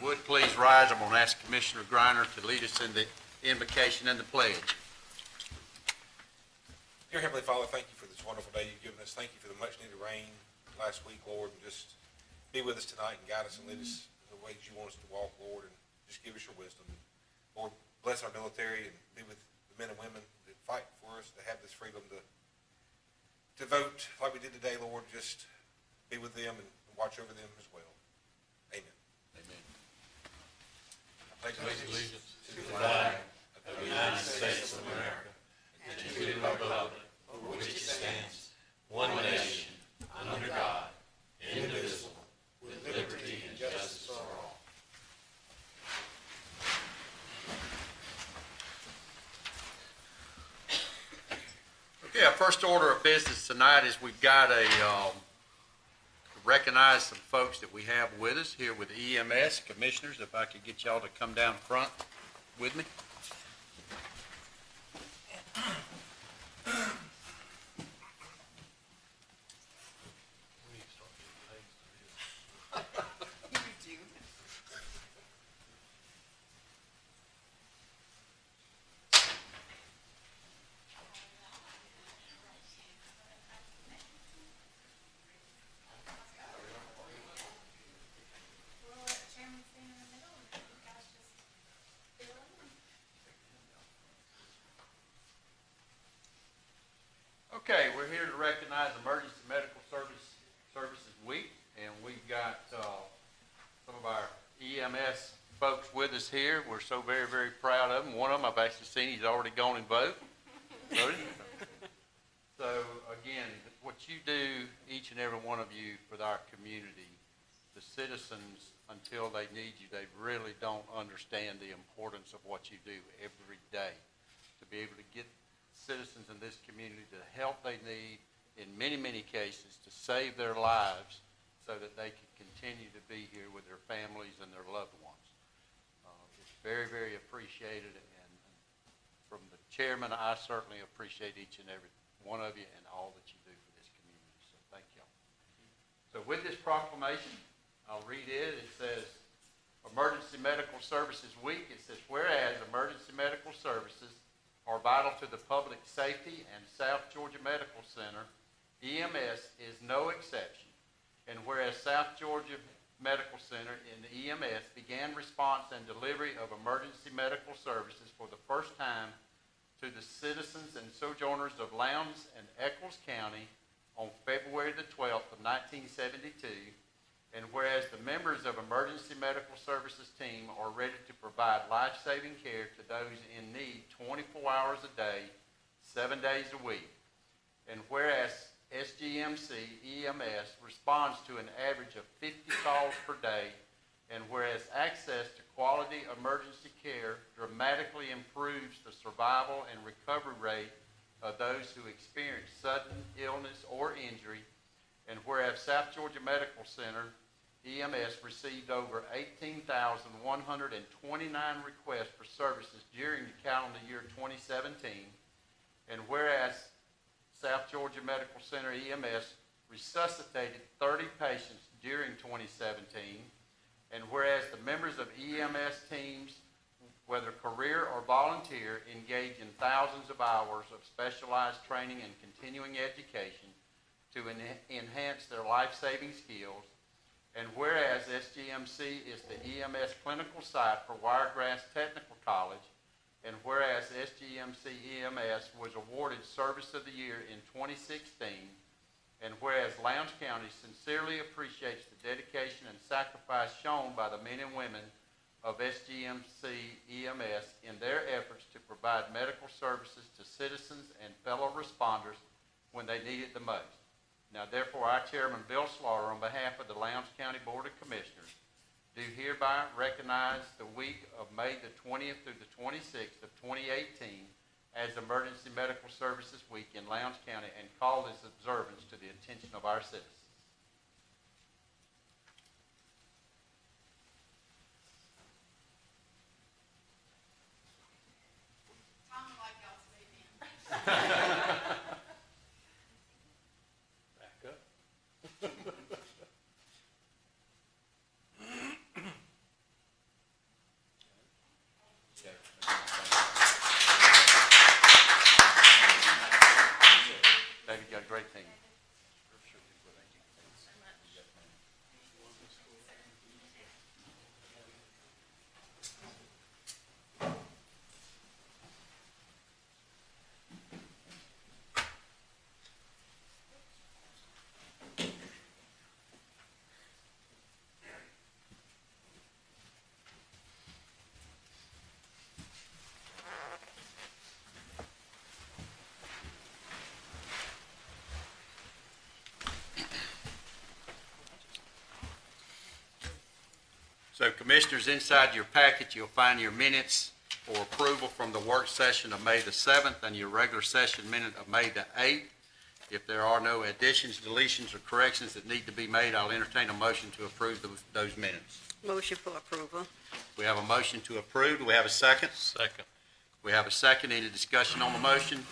would please rise, I'm going to ask Commissioner Griner to lead us in the invocation and the pledge. Dear Heavenly Father, thank you for this wonderful day you've given us. Thank you for the much-needed rain last week, Lord, and just be with us tonight and guide us and lead us in the ways you want us to walk, Lord, and just give us your wisdom. Lord, bless our military and be with the men and women that fight for us, to have this freedom to vote like we did today, Lord. Just be with them and watch over them as well. Amen. Amen. I pledge allegiance To the flag of the United States of America and to the republic for which it stands, one nation, under God, indivisible, with liberty and justice for all. Okay, our first order of business tonight is we've got to recognize some folks that we have with us here with EMS. Commissioners, if I could get y'all to come down front with me. Okay, we're here to recognize Emergency Medical Services Week, and we've got some of our EMS folks with us here. We're so very, very proud of them. One of them I've actually seen, he's already gone and voted. So, again, what you do, each and every one of you, for our community, the citizens, until they need you, they really don't understand the importance of what you do every day. To be able to get citizens in this community the help they need, in many, many cases, to save their lives so that they can continue to be here with their families and their loved ones. It's very, very appreciated, and from the chairman, I certainly appreciate each and every one of you and all that you do for this community, so thank y'all. So with this proclamation, I'll read it. It says, Emergency Medical Services Week. It says, whereas emergency medical services are vital to the public safety, and South Georgia Medical Center, EMS, is no exception. And whereas South Georgia Medical Center in the EMS began response and delivery of emergency medical services for the first time to the citizens and sojourners of Lowndes and Eccles County on February the 12th of 1972, and whereas the members of Emergency Medical Services team are ready to provide life-saving care to those in need 24 hours a day, 7 days a week, and whereas SGMC EMS responds to an average of 50 calls per day, and whereas access to quality emergency care dramatically improves the survival and recovery rate of those who experience sudden illness or injury, and whereas South Georgia Medical Center EMS received over 18,129 requests for services during the calendar year 2017, and whereas South Georgia Medical Center EMS resuscitated 30 patients during 2017, and whereas the members of EMS teams, whether career or volunteer, engage in thousands of hours of specialized training and continuing education to enhance their life-saving skills, and whereas SGMC is the EMS clinical site for Wiregrass Technical College, and whereas SGMC EMS was awarded Service of the Year in 2016, and whereas Lowndes County sincerely appreciates the dedication and sacrifice shown by the men and women of SGMC EMS in their efforts to provide medical services to citizens and fellow responders when they need it the most. Now, therefore, I, Chairman Bill Slaughter, on behalf of the Lowndes County Board of Commissioners, do hereby recognize the week of May the 20th through the 26th of 2018 as Emergency Medical Services Week in Lowndes County, and call this observance to the attention of our citizens. Tom would like y'all to leave in. Back up. team. So Commissioners, inside your packet, you'll find your minutes for approval from the work session of May the 7th and your regular session minute of May the 8th. If there are no additions, deletions, or corrections that need to be made, I'll entertain a motion to approve those minutes. Motion for approval. We have a motion to approve. Do we have a second? Second. We have a second. Any discussion on the motion?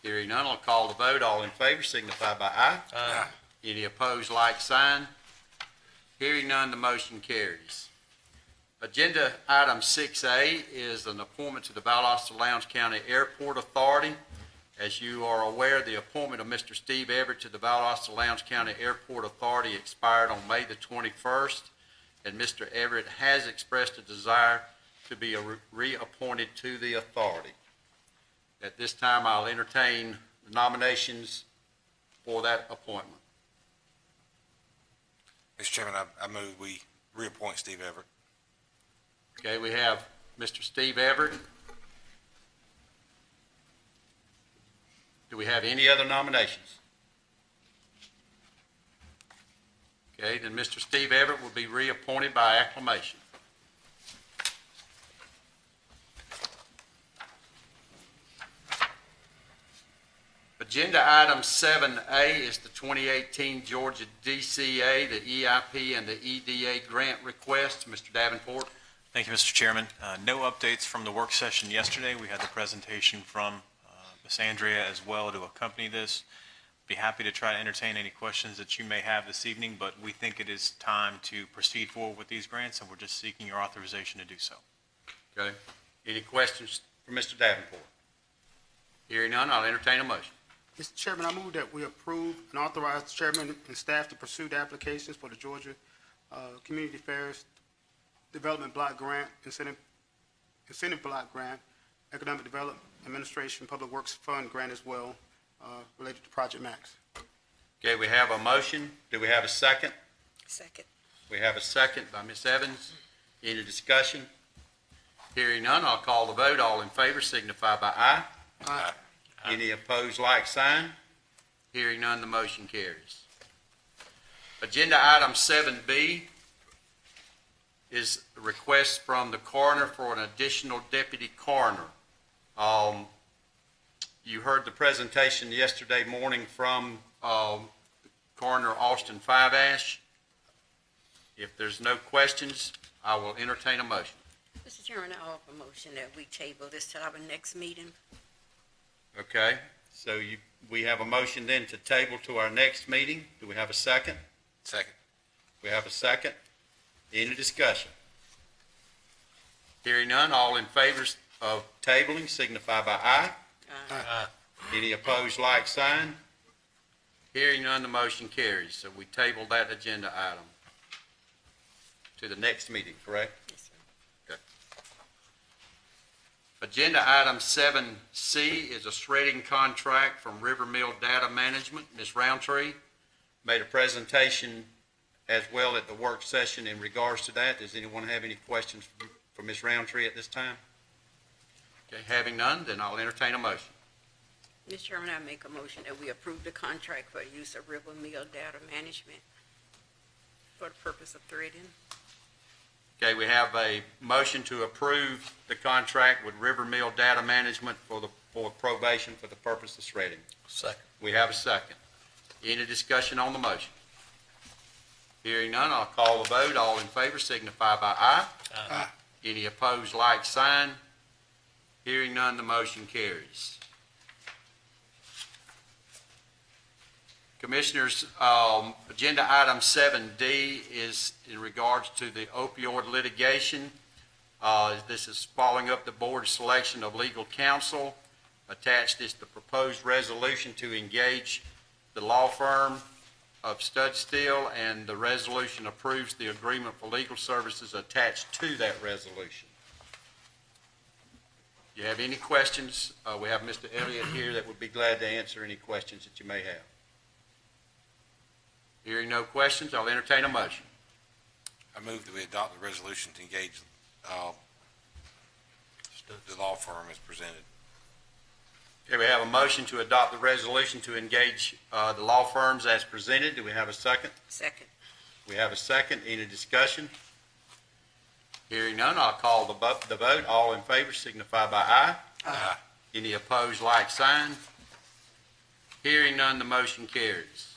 Hearing none, I'll call the vote. All in favor signify by aye. Aye. Any opposed, like sign. Hearing none, the motion carries. Agenda item 6A is an appointment to the Valdosta Lowndes County Airport Authority. As you are aware, the appointment of Mr. Steve Everett to the Valdosta Lowndes County Airport Authority expired on May the 21st, and Mr. Everett has expressed a desire to be reappointed to the authority. At this time, I'll entertain nominations for that appointment. Mr. Chairman, I move we reappoint Steve Everett. Okay, we have Mr. Steve Everett. Do we have any other nominations? Okay, then Mr. Steve Everett will be reappointed by acclamation. Agenda item 7A is the 2018 Georgia DCA, the EIP, and the EDA grant request. Mr. Davenport. Thank you, Mr. Chairman. No updates from the work session yesterday. We had the presentation from Ms. Andrea as well to accompany this. Be happy to try to entertain any questions that you may have this evening, but we think it is time to proceed forward with these grants, and we're just seeking your authorization to do so. Okay. Any questions for Mr. Davenport? Hearing none, I'll entertain a motion. Mr. Chairman, I move that we approve and authorize the chairman and staff to pursue the applications for the Georgia Community Affairs Development Block Grant, Incentive Block Grant, Economic Development Administration Public Works Fund Grant as well, related to Project Max. Okay, we have a motion. Do we have a second? Second. We have a second by Ms. Evans. Any discussion? Hearing none, I'll call the vote. All in favor signify by aye. Aye. Any opposed, like sign. Hearing none, the motion carries. Agenda item 7B is a request from the coroner for an additional deputy coroner. You heard the presentation yesterday morning from Coroner Austin Fiveash. If there's no questions, I will entertain a motion. Mr. Chairman, I offer a motion that we table this to our next meeting. Okay, so we have a motion then to table to our next meeting. Do we have a second? Second. We have a second. Any discussion? Hearing none, all in favor of tabling signify by aye. Aye. Any opposed, like sign. Hearing none, the motion carries. So we table that agenda item to the next meeting, correct? Yes, sir. Agenda item 7C is a shredding contract from River Mill Data Management. Ms. Roundtree made a presentation as well at the work session in regards to that. Does anyone have any questions for Ms. Roundtree at this time? Okay, having none, then I'll entertain a motion. Mr. Chairman, I make a motion that we approve the contract for the use of River Mill Data Management for the purpose of threading. Okay, we have a motion to approve the contract with River Mill Data Management for probation for the purpose of shredding. Second. We have a second. Any discussion on the motion? Hearing none, I'll call the vote. All in favor signify by aye. Aye. Any opposed, like sign. Hearing none, the motion carries. Commissioners, agenda item 7D is in regards to the opioid litigation. This is following up the board's selection of legal counsel. Attached is the proposed resolution to engage the law firm of Stud Steel, and the resolution approves the agreement for legal services attached to that resolution. You have any questions? We have Mr. Elliott here that would be glad to answer any questions that you may have. Hearing no questions, I'll entertain a motion. I move that we adopt the resolution to engage the law firm as presented. Okay, we have a motion to adopt the resolution to engage the law firms as presented. Do we have a second? Second. We have a second. Any discussion? Hearing none, I'll call the vote. All in favor signify by aye. Aye. Any opposed, like sign. Hearing none, the motion carries.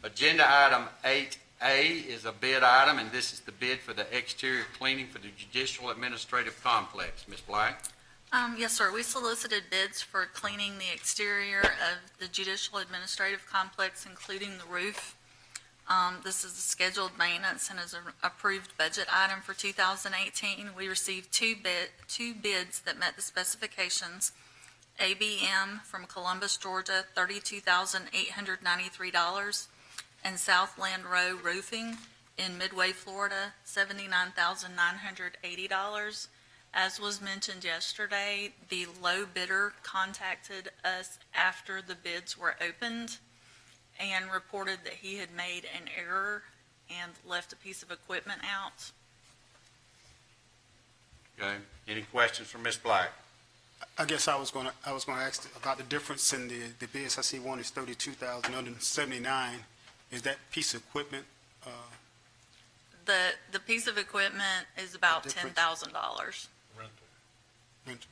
Agenda item 8A is a bid item, and this is the bid for the exterior cleaning for the Judicial Administrative Complex. Ms. Black? Yes, sir. We solicited bids for cleaning the exterior of the Judicial Administrative Complex, including the roof. This is a scheduled maintenance and is an approved budget item for 2018. We received two bids that met the specifications. ABM from Columbus, Georgia, $32,893, and Southland Row Roofing in Midway, Florida, $79,980. As was mentioned yesterday, the low bidder contacted us after the bids were opened and reported that he had made an error and left a piece of equipment out. Okay. Any questions from Ms. Black? I guess I was gonna ask about the difference in the bids. I see one is 32,000, other than 79. Is that piece of equipment, The piece of equipment is about The difference? $10,000. rental?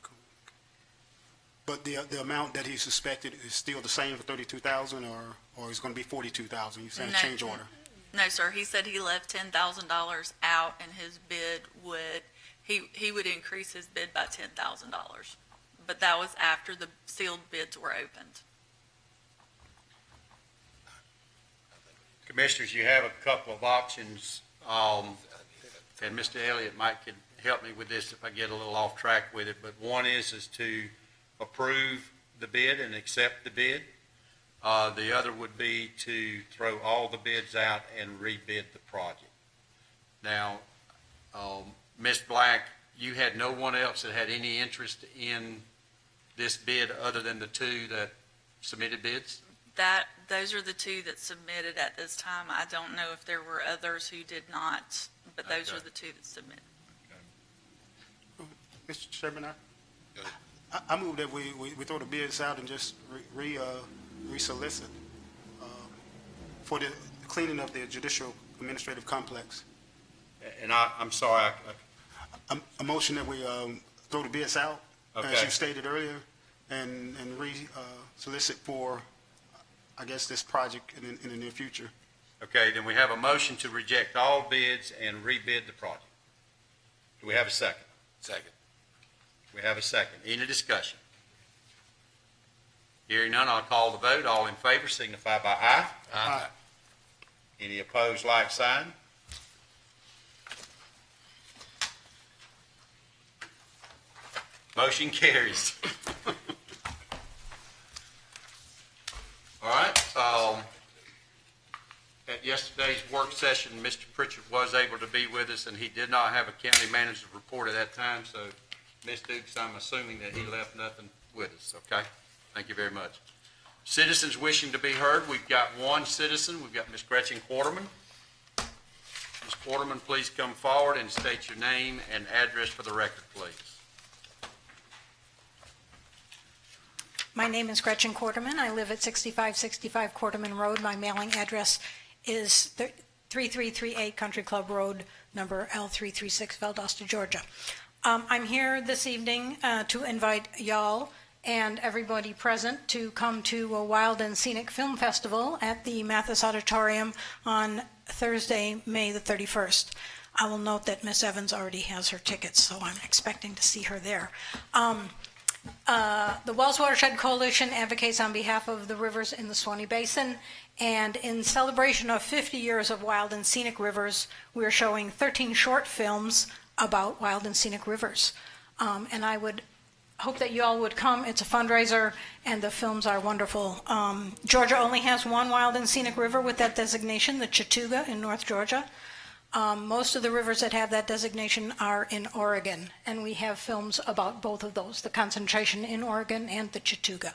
But the amount that he suspected is still the same for 32,000, or it's gonna be 42,000? You're saying a No. change order? No, sir, he said he left $10,000 out and his bid he would increase his bid by $10,000. But that was after the sealed bids were opened. Commissioners, you have a couple of options, and Mr. Elliott could help me with this if I get a little off track with it, but one is to approve the bid and accept the bid. The other would be to throw all the bids out and rebid the project. Now, Ms. Black, you had no one else that had any interest in this bid other than the two that submitted bids? Those are the two that submitted at this time. I don't know if there were others who did not, but those Okay. are the two that submitted. Mr. Chairman, Go ahead. I move that we throw the bids out and just re-solicit for the cleaning of the Judicial Administrative Complex. And I'm sorry, A motion that we throw the bids out, as Okay. you stated earlier, and re-solicit for, I guess, this project in the near future. okay, then we have a motion to reject all bids and rebid the project. Do we have a second? Second. We have a second. Any discussion? Hearing none, I'll call the vote. All in favor signify by aye. Aye. Any opposed, like sign. Motion carries. All right, at yesterday's work session, Mr. Pritchard was able to be with us, and he did not have a county manager's report at that time, so Ms. Dukes, I'm assuming that he left nothing with us, okay? Thank you very much. Citizens wishing to be heard, we've got one citizen. We've got Ms. Gretchen Quarterman. Ms. Quarterman, please come forward and state your name and address for the record, please. My name is Gretchen Quarterman. I live at 6565 Quarterman Road. My mailing address is 3338 Country Club Road, number L336, Valdosta, Georgia. I'm here this evening to invite y'all and everybody present to come to a Wild and Scenic Film Festival at the Mathis Auditorium on Thursday, May the 31st. I will note that Miss Evans already has her tickets, so I'm expecting to see her there. The Wells Watershed Coalition advocates on behalf of the rivers in the Swanee Basin, and in celebration of 50 years of wild and scenic rivers, we are showing 13 short films about wild and scenic rivers. And I would hope that you all would come. It's a fundraiser, and the films are wonderful. Georgia only has one wild and scenic river with that designation, the Chattooga in North Georgia. Most of the rivers that have that designation are in Oregon, and we have films about both of those, the concentration in Oregon and the Chattooga.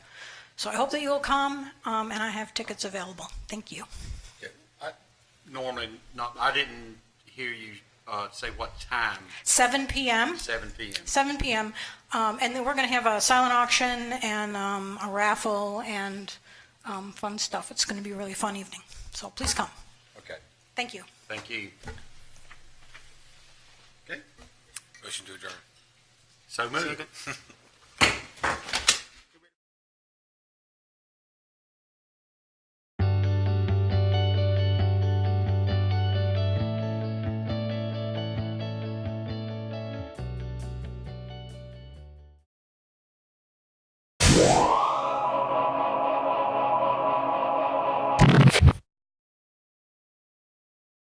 So I hope that you'll come, and I have tickets available. Thank you. I didn't hear you say what time, 7 p.m. 7 p.m. 7 p.m. And then we're going to have a silent auction and a raffle and fun stuff. It's going to be a really fun evening. So please come. Okay, Thank you. thank you. Okay, Motion to adjourn. so moved.